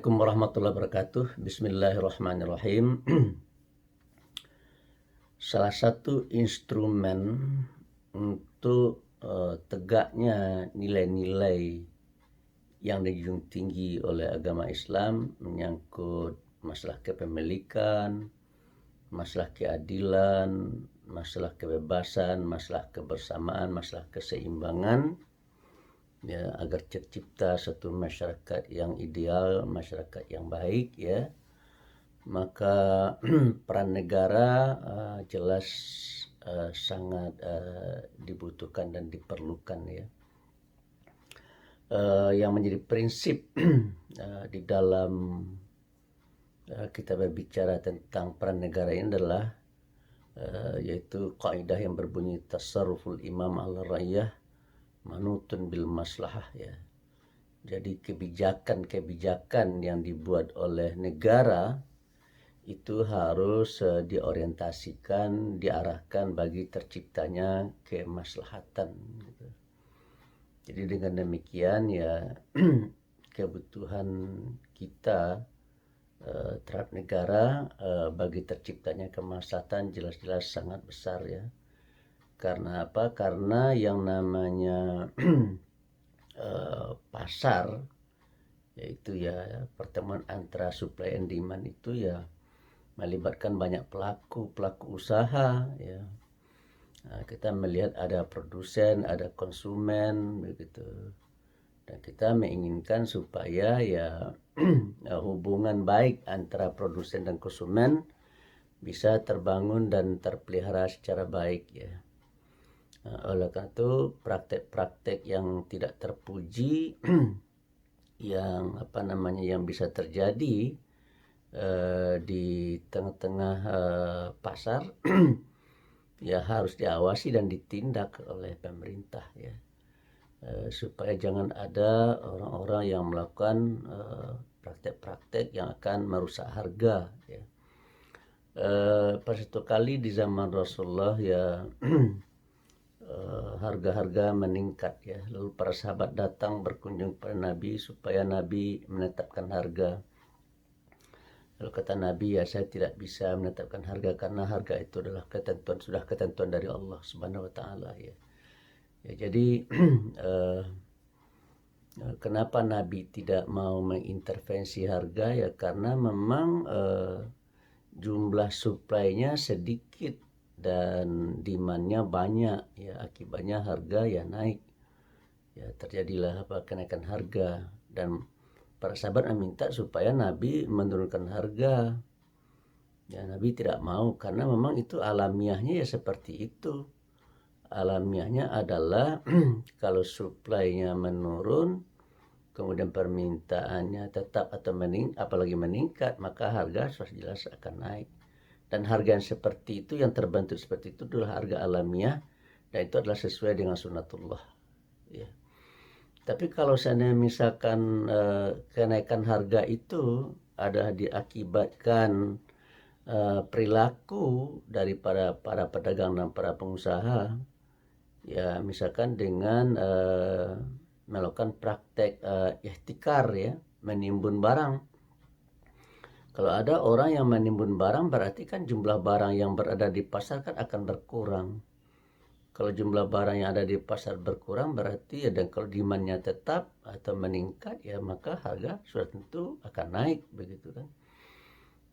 Assalamualaikum warahmatullahi wabarakatuh. Bismillahirrahmanirrahim. Salah satu instrumen untuk tegaknya nilai-nilai yang dijunjung tinggi oleh agama Islam menyangkut masalah kepemilikan, masalah keadilan, masalah kebebasan, masalah kebersamaan, masalah keseimbangan, ya, agar tercipta satu masyarakat yang ideal, masyarakat yang baik, ya, maka peran negara jelas sangat dibutuhkan dan diperlukan, ya. Yang menjadi prinsip di dalam kita berbicara tentang peran negara ini adalah yaitu kaidah yang berbunyi tasarruful imam ala rakyah manutun bil maslahah, ya. Jadi kebijakan yang dibuat oleh negara itu harus diorientasikan, diarahkan bagi terciptanya kemaslahatan, gitu. Jadi dengan demikian, ya, kebutuhan kita terhadap negara bagi terciptanya kemaslahatan jelas-jelas sangat besar, ya. Karena apa? Karena yang namanya pasar, yaitu, ya, pertemuan antara supply and demand itu, ya, melibatkan banyak pelaku usaha, ya. Kita melihat ada produsen, ada konsumen, begitu. Dan kita menginginkan supaya, ya, hubungan baik antara produsen dan konsumen bisa terbangun dan terpelihara secara baik, ya. Oleh karena itu praktek-praktek yang tidak terpuji yang bisa terjadi di tengah-tengah pasar ya harus diawasi dan ditindak oleh pemerintah, ya, supaya jangan ada orang-orang yang melakukan praktek-praktek yang akan merusak harga, ya. Pada satu kali di zaman Rasulullah, ya, harga-harga meningkat, ya. Lalu para sahabat datang berkunjung kepada Nabi supaya Nabi menetapkan harga. Lalu kata Nabi, ya, saya tidak bisa menetapkan harga karena harga itu adalah ketentuan dari Allah Subhanahu wa taala, ya. Ya, jadi kenapa Nabi tidak mau mengintervensi harga, ya, karena memang jumlah suplainya sedikit dan demandnya banyak, ya, akibatnya harga, ya, naik, ya, terjadilah kenaikan harga. Dan para sahabat meminta supaya Nabi menurunkan harga, ya. Nabi tidak mau karena memang itu alamiahnya, ya, seperti itu. Alamiahnya adalah kalau suplainya menurun kemudian permintaannya tetap atau apalagi meningkat, maka harga sudah jelas akan naik. Dan harga yang seperti itu, yang terbentuk seperti itu adalah harga alamiah, dan itu adalah sesuai dengan sunnatullah, ya. Tapi kalau seandainya misalkan kenaikan harga itu ada diakibatkan perilaku daripada para pedagang dan para pengusaha, ya, misalkan dengan melakukan praktek ihtikar, ya, menimbun barang. Kalau ada orang yang menimbun barang, berarti kan jumlah barang yang berada di pasar kan akan berkurang. Kalau jumlah barang yang ada di pasar berkurang, berarti, ya, dan kalau demandnya tetap atau meningkat, ya, maka harga sudah tentu akan naik, begitu kan.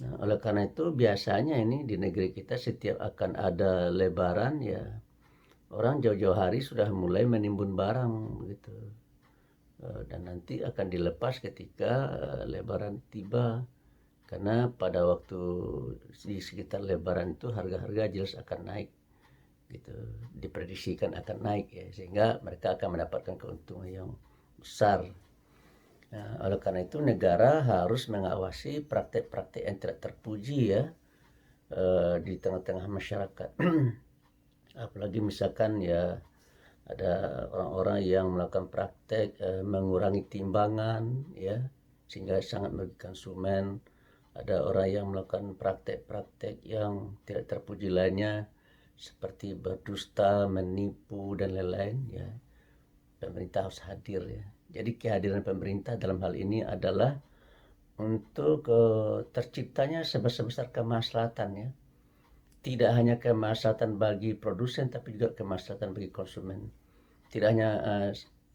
Nah, oleh karena itu biasanya ini di negeri kita setiap akan ada lebaran, ya, orang jauh-jauh hari sudah mulai menimbun barang, begitu. Dan nanti akan dilepas ketika lebaran tiba. Karena pada waktu di sekitar lebaran itu harga-harga jelas akan naik, gitu. Diprediksikan akan naik, ya, sehingga mereka akan mendapatkan keuntungan yang besar. Nah, oleh karena itu negara harus mengawasi praktek-praktek yang tidak terpuji, ya, di tengah-tengah masyarakat. Apalagi misalkan, ya, ada orang-orang yang melakukan praktek mengurangi timbangan, ya, sehingga sangat merugikan konsumen. Ada orang yang melakukan praktek-praktek yang tidak terpuji lainnya seperti berdusta, menipu, dan lain-lain, ya. Pemerintah harus hadir, ya. Jadi kehadiran pemerintah dalam hal ini adalah untuk terciptanya sebesar-besar kemaslahatan ya. Tidak hanya kemaslahatan bagi produsen tapi juga kemaslahatan bagi konsumen. Tidak hanya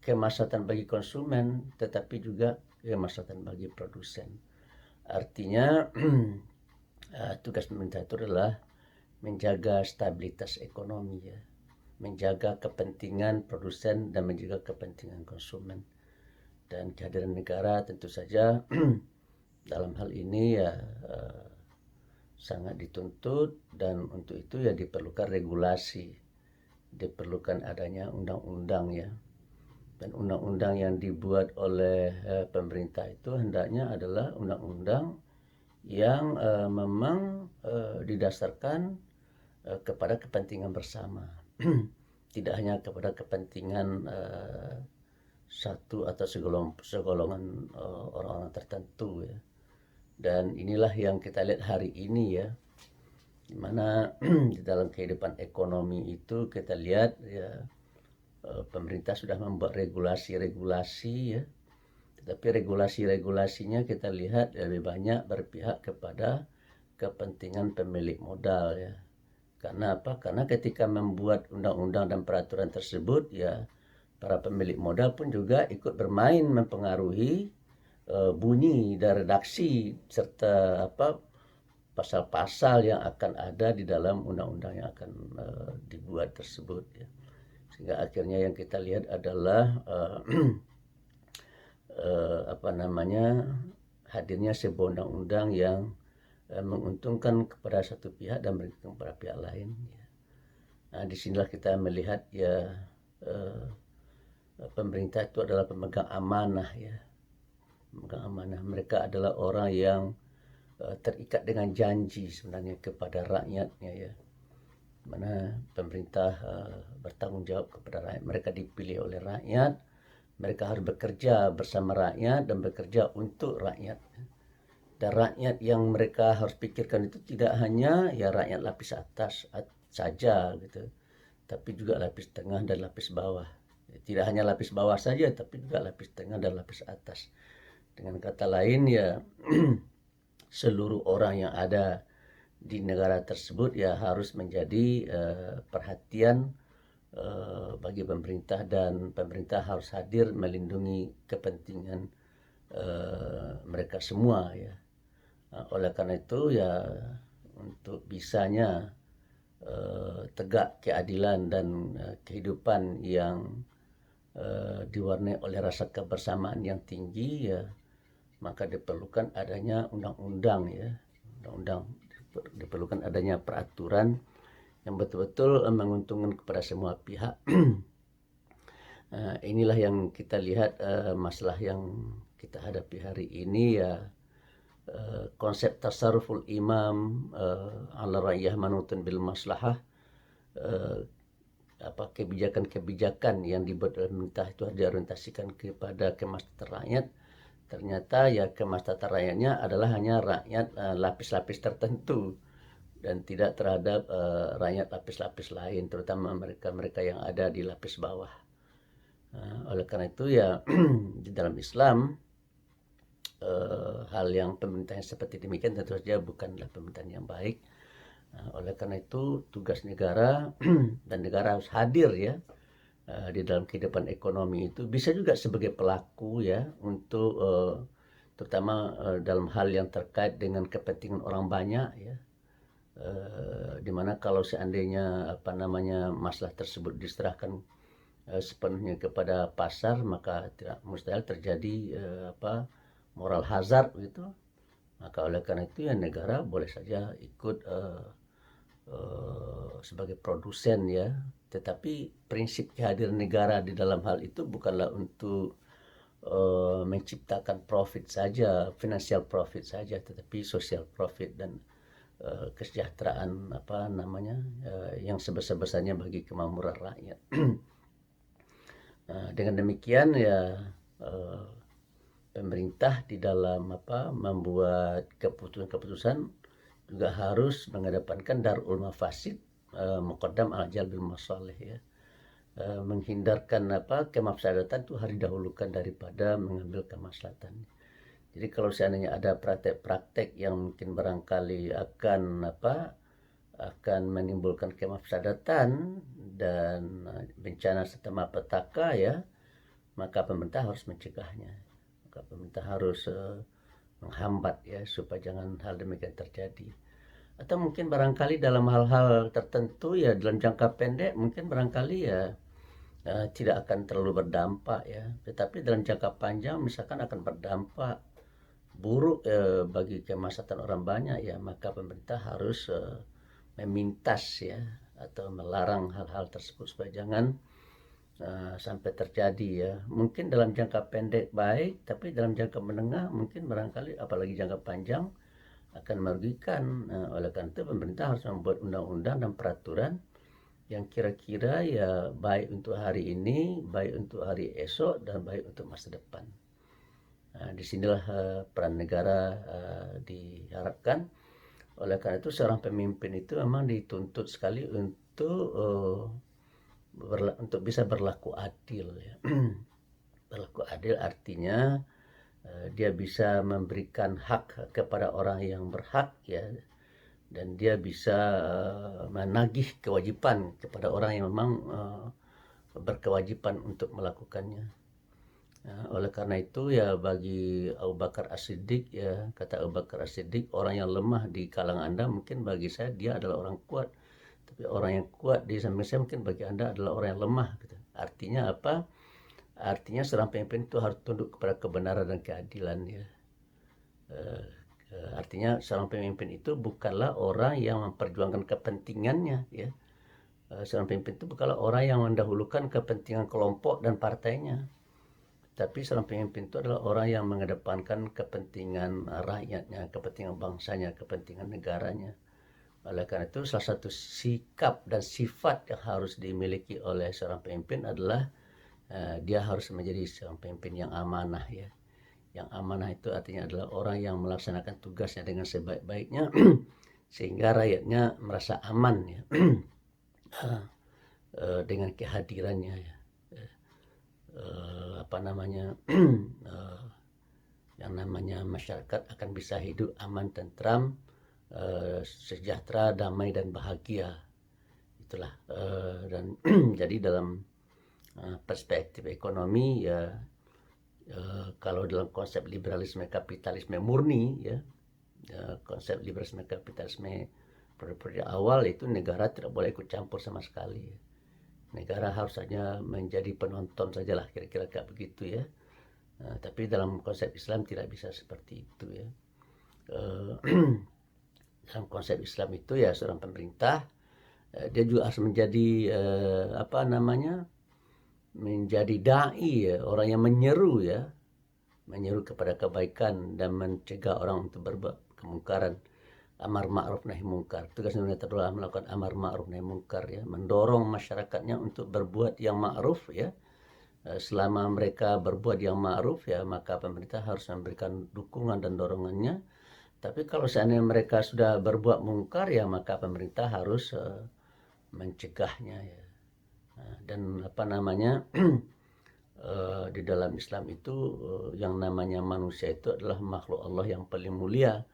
kemaslahatan bagi konsumen tetapi juga kemaslahatan bagi produsen. Artinya tugas pemerintah itu adalah menjaga stabilitas ekonomi ya, menjaga kepentingan produsen dan menjaga kepentingan konsumen. Dan kehadiran negara tentu saja dalam hal ini ya sangat dituntut, dan untuk itu ya diperlukan regulasi, diperlukan adanya undang-undang ya. Dan undang-undang yang dibuat oleh pemerintah itu hendaknya adalah undang-undang yang memang didasarkan kepada kepentingan bersama. Tidak hanya kepada kepentingan satu atau segolongan orang-orang tertentu ya. Dan inilah yang kita lihat hari ini ya, dimana di dalam kehidupan ekonomi itu kita lihat ya, pemerintah sudah membuat regulasi-regulasi ya, tetapi regulasi-regulasinya kita lihat lebih banyak berpihak kepada kepentingan pemilik modal ya. Karena apa? Karena ketika membuat undang-undang dan peraturan tersebut ya, para pemilik modal pun juga ikut bermain mempengaruhi bunyi dan redaksi serta pasal-pasal yang akan ada di dalam undang-undang yang akan dibuat tersebut ya. Sehingga akhirnya yang kita lihat adalah hadirnya sebuah undang-undang yang menguntungkan kepada satu pihak dan merugikan kepada pihak lain ya. Nah, disinilah kita melihat ya, pemerintah itu adalah pemegang amanah ya. Pemegang amanah, mereka adalah orang yang terikat dengan janji sebenarnya kepada rakyatnya ya. Mana pemerintah bertanggung jawab kepada rakyat, mereka dipilih oleh rakyat, mereka harus bekerja bersama rakyat dan bekerja untuk rakyat. Dan rakyat yang mereka harus pikirkan itu tidak hanya ya rakyat lapis atas saja gitu, tapi juga lapis tengah dan lapis bawah. Tidak hanya lapis bawah saja, tapi juga lapis tengah dan lapis atas. Dengan kata lain ya, seluruh orang yang ada di negara tersebut ya harus menjadi perhatian bagi pemerintah, dan pemerintah harus hadir melindungi kepentingan mereka semua ya. Oleh karena itu ya, untuk bisanya tegak keadilan dan kehidupan yang diwarnai oleh rasa kebersamaan yang tinggi ya, maka diperlukan adanya undang-undang ya, diperlukan adanya peraturan yang betul-betul menguntungkan kepada semua pihak. Inilah yang kita lihat masalah yang kita hadapi hari ini ya, konsep tasarruful imam ala ra'iyah manutun bil maslahah, kebijakan-kebijakan yang dibuat oleh pemerintah itu harus diorientasikan kepada kemaslahatan rakyat. Ternyata ya kemaslahatan rakyatnya adalah hanya rakyat lapis-lapis tertentu dan tidak terhadap rakyat lapis-lapis lain, terutama mereka-mereka yang ada di lapis bawah. Oleh karena itu ya di dalam Islam hal yang pemerintahan seperti demikian tentu saja bukanlah pemerintahan yang baik. Oleh karena itu tugas negara dan negara harus hadir ya di dalam kehidupan ekonomi itu, bisa juga sebagai pelaku ya, untuk terutama dalam hal yang terkait dengan kepentingan orang banyak ya, dimana kalau seandainya masalah tersebut diserahkan sepenuhnya kepada pasar, maka tidak mustahil terjadi moral hazard gitu. Maka oleh karena itu ya negara boleh saja ikut sebagai produsen ya, tetapi prinsip kehadiran negara di dalam hal itu bukanlah untuk menciptakan profit saja, financial profit saja, tetapi social profit dan kesejahteraan yang sebesar-besarnya bagi kemakmuran rakyat. Dengan demikian ya, pemerintah di dalam membuat keputusan-keputusan juga harus mengedepankan darul mafasid muqaddam al jalbil masalih ya. Menghindarkan kemafsadatan itu harus didahulukan daripada mengambil kemaslahatan. Jadi kalau seandainya ada praktek-praktek yang mungkin barangkali akan menimbulkan kemafsadatan dan bencana serta malapetaka ya, maka pemerintah harus mencegahnya. Maka pemerintah harus menghambat ya supaya jangan hal demikian terjadi. Atau mungkin barangkali dalam hal-hal tertentu ya dalam jangka pendek mungkin barangkali ya tidak akan terlalu berdampak ya, tetapi dalam jangka panjang misalkan akan berdampak buruk bagi kemaslahatan orang banyak ya, maka pemerintah harus memintas ya atau melarang hal-hal tersebut supaya jangan sampai terjadi ya. Mungkin dalam jangka pendek baik, tapi dalam jangka menengah mungkin barangkali apalagi jangka panjang akan merugikan. Oleh karena itu pemerintah harus membuat undang-undang dan peraturan yang kira-kira ya baik untuk hari ini, baik untuk hari esok, dan baik untuk masa depan. Disinilah peran negara diharapkan. Oleh karena itu seorang pemimpin itu memang dituntut sekali untuk bisa berlaku adil ya. Berlaku adil artinya dia bisa memberikan hak kepada orang yang berhak ya, dan dia bisa menagih kewajiban kepada orang yang memang berkewajiban untuk melakukannya. Oleh karena itu ya bagi Abu Bakar As-Siddiq ya, kata Abu Bakar As-Siddiq, orang yang lemah di kalangan Anda mungkin bagi saya dia adalah orang kuat, tapi orang yang kuat di samping saya mungkin bagi Anda adalah orang yang lemah gitu. Artinya apa? Artinya seorang pemimpin itu harus tunduk kepada kebenaran dan keadilan ya. Artinya seorang pemimpin itu bukanlah orang yang memperjuangkan kepentingannya ya. Seorang pemimpin itu bukanlah orang yang mendahulukan kepentingan kelompok dan partainya, tapi seorang pemimpin itu adalah orang yang mengedepankan kepentingan rakyatnya, kepentingan bangsanya, kepentingan negaranya. Oleh karena itu salah satu sikap dan sifat yang harus dimiliki oleh seorang pemimpin adalah dia harus menjadi seorang pemimpin yang amanah ya. Yang amanah itu artinya adalah orang yang melaksanakan tugasnya dengan sebaik-baiknya sehingga rakyatnya merasa aman ya dengan kehadirannya ya. Yang namanya masyarakat akan bisa hidup aman, tentram, sejahtera, damai dan bahagia. Itulah dan jadi dalam perspektif ekonomi ya, kalau dalam konsep liberalisme kapitalisme murni ya, konsep liberalisme kapitalisme pada awal itu negara tidak boleh ikut campur sama sekali. Negara harus hanya menjadi penonton sajalah, kira-kira kayak begitu ya. Tapi dalam konsep Islam tidak bisa seperti itu ya. Dalam konsep Islam itu ya seorang pemerintah dia juga harus menjadi menjadi dai ya, orang yang menyeru ya, menyeru kepada kebaikan dan mencegah orang untuk berbuat kemungkaran, amar ma'ruf nahi mungkar. Tugas pemerintah adalah melakukan amar ma'ruf nahi mungkar ya, mendorong masyarakatnya untuk berbuat yang ma'ruf ya. Selama mereka berbuat yang ma'ruf ya, maka pemerintah harus memberikan dukungan dan dorongannya. Tapi kalau seandainya mereka sudah berbuat mungkar ya, maka pemerintah harus mencegahnya ya. Dan di dalam Islam itu yang namanya manusia itu adalah makhluk Allah yang paling mulia.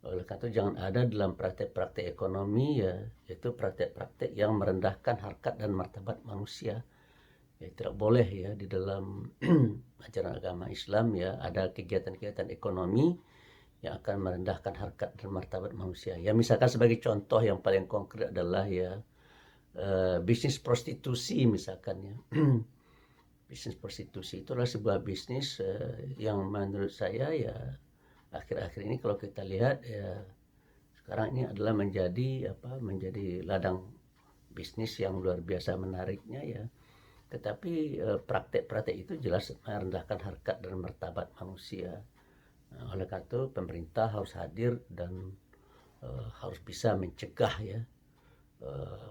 Oleh karena itu jangan ada dalam praktek-praktek ekonomi ya, yaitu praktek-praktek yang merendahkan harkat dan martabat manusia. Ya, tidak boleh ya di dalam ajaran agama Islam ya ada kegiatan-kegiatan ekonomi yang akan merendahkan harkat dan martabat manusia. Ya misalkan sebagai contoh yang paling konkret adalah ya bisnis prostitusi misalkan ya. Bisnis prostitusi itu adalah sebuah bisnis yang menurut saya ya akhir-akhir ini kalau kita lihat ya sekarang ini adalah menjadi ladang bisnis yang luar biasa menariknya ya. Tetapi praktek-praktek itu jelas merendahkan harkat dan martabat manusia. Oleh karena itu pemerintah harus hadir dan harus bisa mencegah ya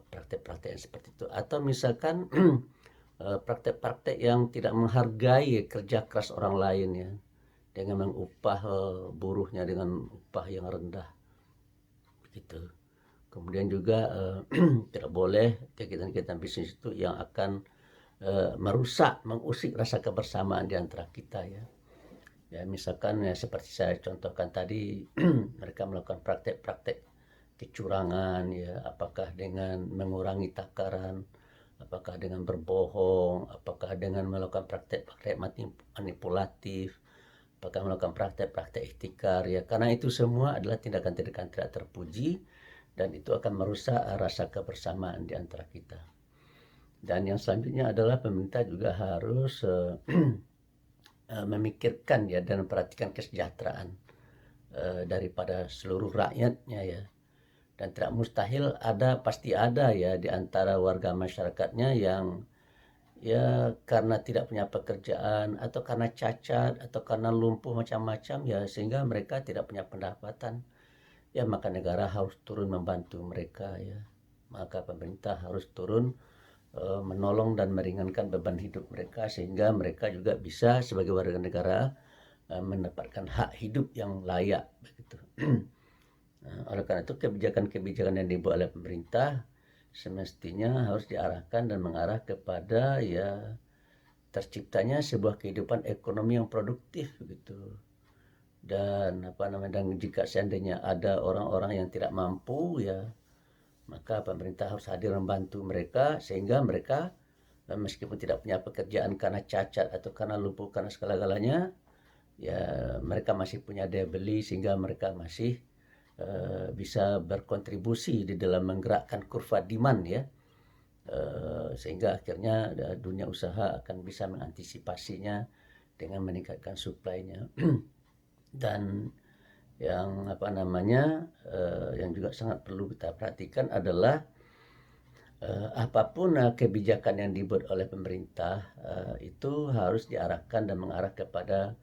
praktek-praktek yang seperti itu. Atau misalkan praktek-praktek yang tidak menghargai kerja keras orang lain ya, dengan mengupah buruhnya dengan upah yang rendah begitu. Kemudian juga tidak boleh kegiatan-kegiatan bisnis itu yang akan mengusik rasa kebersamaan di antara kita ya. Ya misalkan ya seperti saya contohkan tadi, mereka melakukan praktek-praktek kecurangan ya, apakah dengan mengurangi takaran, apakah dengan berbohong, apakah dengan melakukan praktek-praktek manipulatif, apakah melakukan praktek-praktek ihtikar ya, karena itu semua adalah tindakan-tindakan tidak terpuji dan itu akan merusak rasa kebersamaan di antara kita. Dan yang selanjutnya adalah pemerintah juga harus memikirkan ya dan memperhatikan kesejahteraan daripada seluruh rakyatnya ya. Dan tidak mustahil pasti ada ya di antara warga masyarakatnya yang ya karena tidak punya pekerjaan atau karena cacat atau karena lumpuh macam-macam ya, sehingga mereka tidak punya pendapatan. Ya maka negara harus turun membantu mereka ya. Maka pemerintah harus turun menolong dan meringankan beban hidup mereka sehingga mereka juga bisa sebagai warga negara mendapatkan hak hidup yang layak begitu. Oleh karena itu kebijakan-kebijakan yang dibuat oleh pemerintah semestinya harus diarahkan dan mengarah kepada ya terciptanya sebuah kehidupan ekonomi yang produktif begitu. Dan dan jika seandainya ada orang-orang yang tidak mampu ya, maka pemerintah harus hadir membantu mereka sehingga mereka meskipun tidak punya pekerjaan karena cacat atau karena lumpuh karena segala-galanya, ya mereka masih punya daya beli sehingga mereka masih bisa berkontribusi di dalam menggerakkan kurva demand ya, sehingga akhirnya dunia usaha akan bisa mengantisipasinya dengan meningkatkan suplainya. Dan yang yang juga sangat perlu kita perhatikan adalah apapun kebijakan yang dibuat oleh pemerintah itu harus diarahkan dan mengarah kepada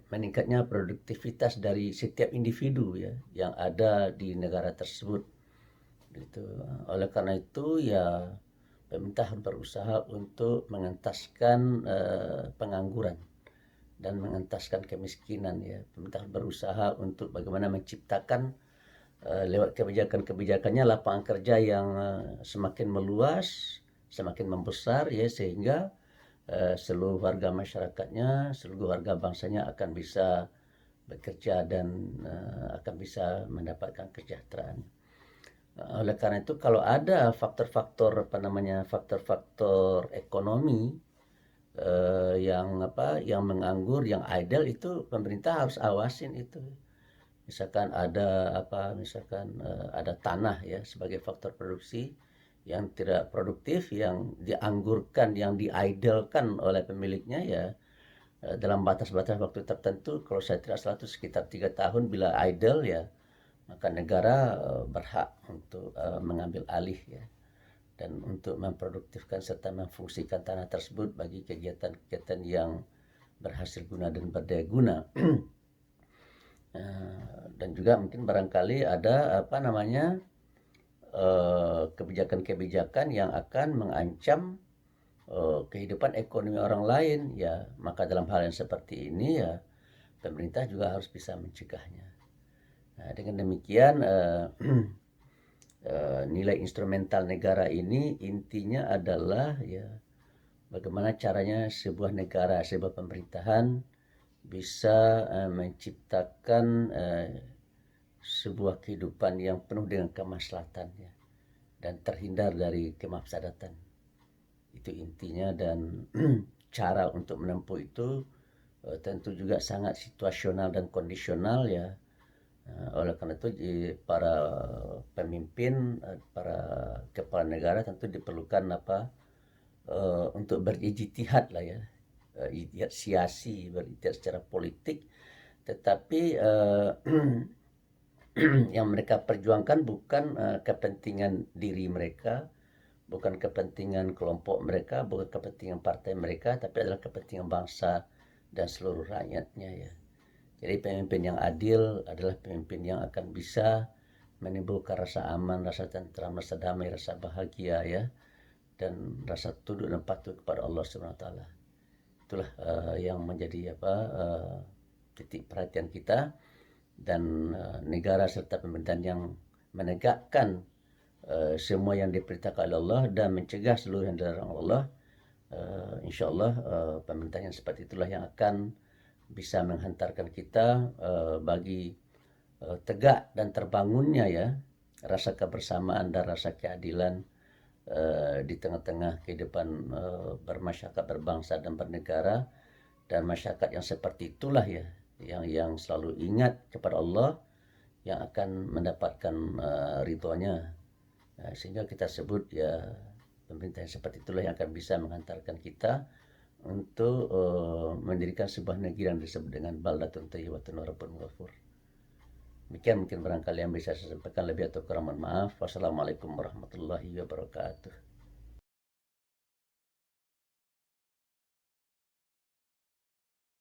meningkatnya produktivitas dari setiap individu ya yang ada di negara tersebut gitu. Oleh karena itu ya pemerintah harus berusaha untuk mengentaskan pengangguran dan mengentaskan kemiskinan ya. Pemerintah berusaha untuk bagaimana menciptakan lewat kebijakan-kebijakannya lapangan kerja yang semakin meluas, semakin membesar ya, sehingga seluruh warga masyarakatnya, seluruh warga bangsanya akan bisa bekerja dan akan bisa mendapatkan kesejahteraan. Oleh karena itu kalau ada faktor-faktor faktor-faktor ekonomi yang menganggur, yang idle, itu pemerintah harus awasin itu. Misalkan ada tanah ya sebagai faktor produksi yang tidak produktif, yang dianggurkan, yang diidlekan oleh pemiliknya ya, dalam batas-batas waktu tertentu, kalau saya tidak salah itu sekitar 3 tahun bila idle ya, maka negara berhak untuk mengambil alih ya dan untuk memproduktifkan serta memfungsikan tanah tersebut bagi kegiatan-kegiatan yang berhasil guna dan berdaya guna. Dan juga mungkin barangkali ada kebijakan-kebijakan yang akan mengancam kehidupan ekonomi orang lain ya, maka dalam hal yang seperti ini ya pemerintah juga harus bisa mencegahnya. Nah, dengan demikian nilai instrumental negara ini intinya adalah ya bagaimana caranya sebuah negara, sebuah pemerintahan bisa menciptakan sebuah kehidupan yang penuh dengan kemaslahatan ya, dan terhindar dari kemafsadatan. Itu intinya, dan cara untuk menempuh itu tentu juga sangat situasional dan kondisional ya. Oleh karena itu para pemimpin, para kepala negara tentu diperlukan untuk berijtihad lah ya, ijtihad siasi, berijtihad secara politik, tetapi yang mereka perjuangkan bukan kepentingan diri mereka, bukan kepentingan kelompok mereka, bukan kepentingan partai mereka, tapi adalah kepentingan bangsa dan seluruh rakyatnya ya. Jadi pemimpin yang adil adalah pemimpin yang akan bisa menimbulkan rasa aman, rasa tentram, rasa damai, rasa bahagia ya, dan rasa tunduk dan patuh kepada Allah Subhanahu wa taala. Itulah yang menjadi titik perhatian kita, dan negara serta pemerintahan yang menegakkan semua yang diperintahkan oleh Allah dan mencegah seluruh yang dilarang Allah. Insyaallah pemerintahan yang seperti itulah yang akan bisa menghantarkan kita bagi tegak dan terbangunnya ya rasa kebersamaan dan rasa keadilan di tengah-tengah kehidupan bermasyarakat, berbangsa dan bernegara. Dan masyarakat yang seperti itulah ya yang selalu ingat kepada Allah yang akan mendapatkan ridhonya. Sehingga kita sebut ya pemerintah yang seperti itulah yang akan bisa menghantarkan kita untuk mendirikan sebuah negeri yang disebut dengan baldatun thayyibatun wa rabbun ghafur. Demikian mungkin barangkali yang bisa saya sampaikan, lebih atau kurang mohon maaf. Wassalamualaikum warahmatullahi wabarakatuh.